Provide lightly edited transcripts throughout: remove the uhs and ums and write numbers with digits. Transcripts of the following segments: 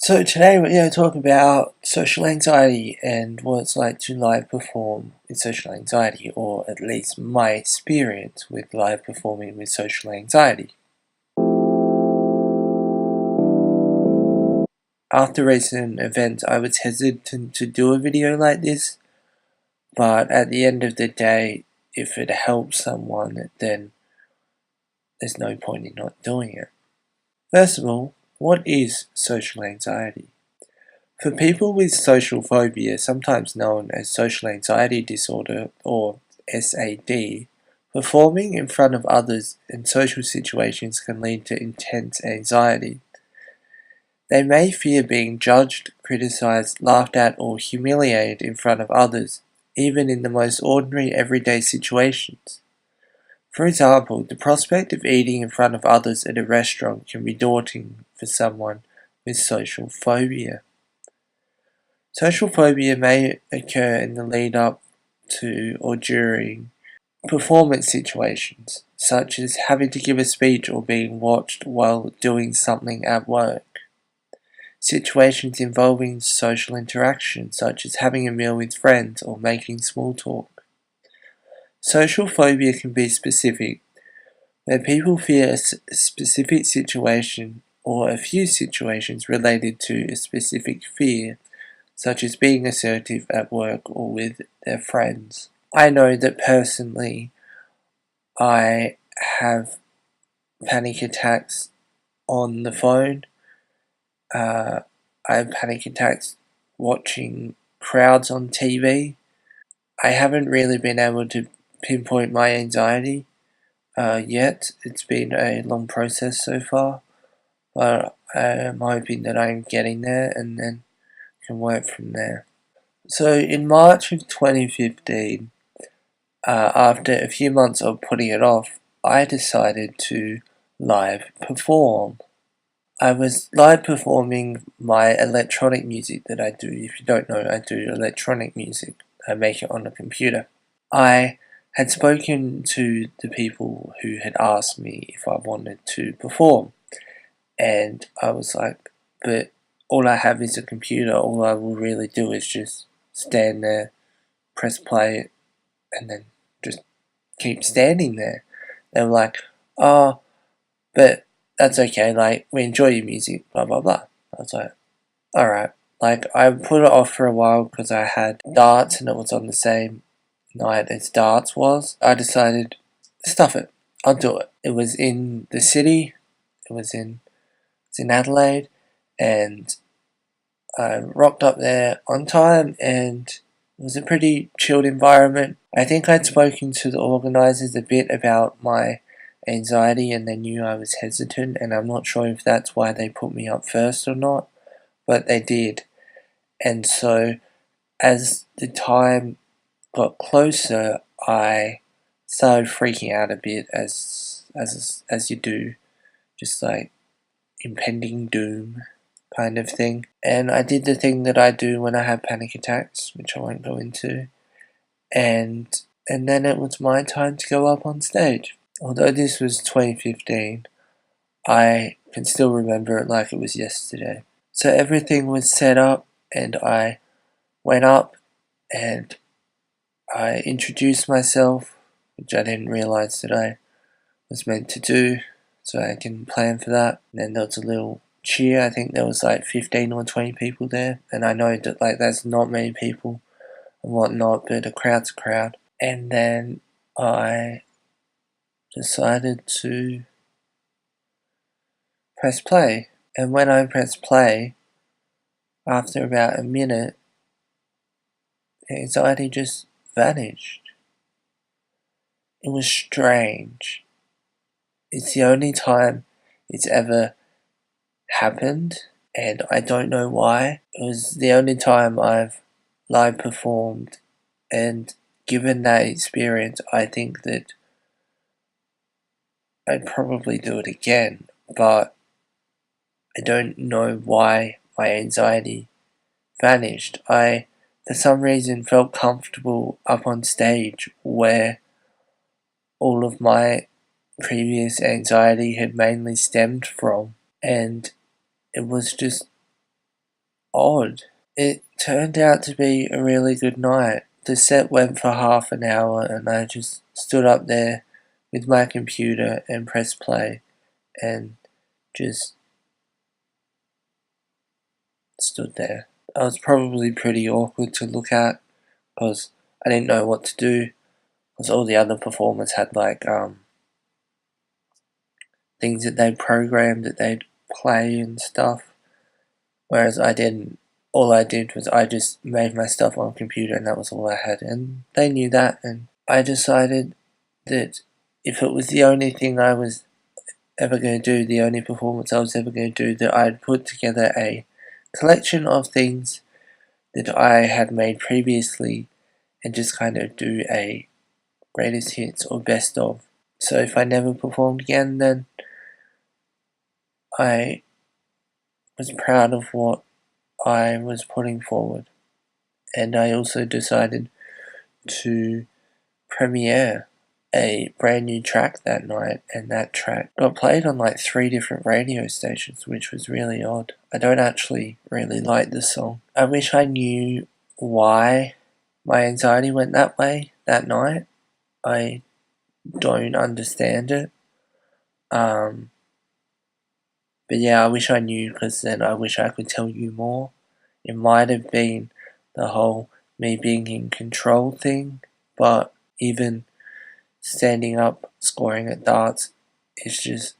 So today we're going to talk about social anxiety and what it's like to live perform with social anxiety, or at least my experience with live performing with social anxiety. After recent events, I was hesitant to do a video like this, but at the end of the day, if it helps someone, then there's no point in not doing it. First of all, what is social anxiety? For people with social phobia, sometimes known as social anxiety disorder or SAD, performing in front of others in social situations can lead to intense anxiety. They may fear being judged, criticized, laughed at, or humiliated in front of others, even in the most ordinary everyday situations. For example, the prospect of eating in front of others at a restaurant can be daunting for someone with social phobia. Social phobia may occur in the lead up to or during performance situations, such as having to give a speech or being watched while doing something at work. Situations involving social interaction, such as having a meal with friends or making small talk. Social phobia can be specific, where people fear a specific situation or a few situations related to a specific fear, such as being assertive at work or with their friends. I know that personally I have panic attacks on the phone. I have panic attacks watching crowds on TV. I haven't really been able to pinpoint my anxiety yet. It's been a long process so far, but I'm hoping that I'm getting there and then can work from there. So in March of 2015, after a few months of putting it off, I decided to live perform. I was live performing my electronic music that I do. If you don't know, I do electronic music. I make it on a computer. I had spoken to the people who had asked me if I wanted to perform, and I was like, but all I have is a computer. All I will really do is just stand there, press play, and then just keep standing there. They were like, oh, but that's okay, like, we enjoy your music, blah, blah, blah. I was like, alright. Like, I put it off for a while because I had darts and it was on the same night as darts was. I decided, stuff it, I'll do it. It was in the city, it's in Adelaide, and I rocked up there on time, and it was a pretty chilled environment. I think I'd spoken to the organisers a bit about my anxiety and they knew I was hesitant, and I'm not sure if that's why they put me up first or not, but they did. And so as the time got closer, I started freaking out a bit, as you do, just like impending doom kind of thing. And I did the thing that I do when I have panic attacks, which I won't go into, and then it was my time to go up on stage. Although this was 2015, I can still remember it like it was yesterday. So everything was set up, and I went up and I introduced myself, which I didn't realize that I was meant to do, so I didn't plan for that. And then there was a little cheer. I think there was like 15 or 20 people there, and I know that like that's not many people and whatnot, but a crowd's a crowd. And then I decided to press play, and when I pressed play, after about a minute, the anxiety just vanished. It was strange. It's the only time it's ever happened, and I don't know why. It was the only time I've live performed, and given that experience, I think that I'd probably do it again, but I don't know why my anxiety vanished. I, for some reason, felt comfortable up on stage where all of my previous anxiety had mainly stemmed from, and it was just odd. It turned out to be a really good night. The set went for half an hour and I just stood up there with my computer and pressed play and just stood there. I was probably pretty awkward to look at because I didn't know what to do because all the other performers had like things that they'd programmed that they'd play and stuff, whereas I didn't. All I did was I just made my stuff on computer and that was all I had, and they knew that, and I decided that if it was the only thing I was ever going to do, the only performance I was ever going to do, that I'd put together a collection of things that I had made previously and just kind of do a greatest hits or best of. So if I never performed again, then I was proud of what I was putting forward. And I also decided to premiere a brand new track that night, and that track got played on like 3 different radio stations, which was really odd. I don't actually really like this song. I wish I knew why my anxiety went that way that night. I don't understand it. But yeah, I wish I knew, because then I wish I could tell you more. It might have been the whole me being in control thing, but even standing up, scoring at darts is just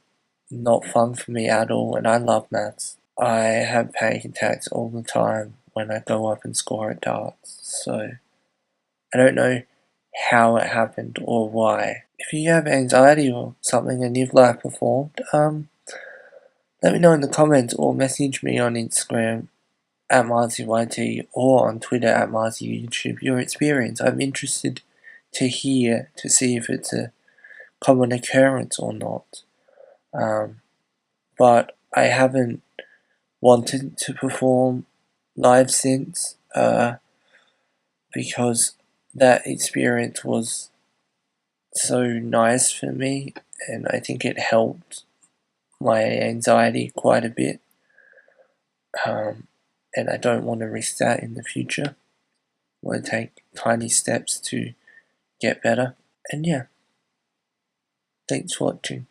not fun for me at all, and I love maths. I have panic attacks all the time when I go up and score at darts, so I don't know how it happened or why. If you have anxiety or something and you've live performed, let me know in the comments or message me on Instagram at MarzyYT or on Twitter at MarzyYouTube your experience. I'm interested to hear, to see if it's a common occurrence or not. But I haven't wanted to perform live since, because that experience was so nice for me, and I think it helped my anxiety quite a bit. And I don't want to risk that in the future. I want to take tiny steps to get better. And yeah, thanks for watching.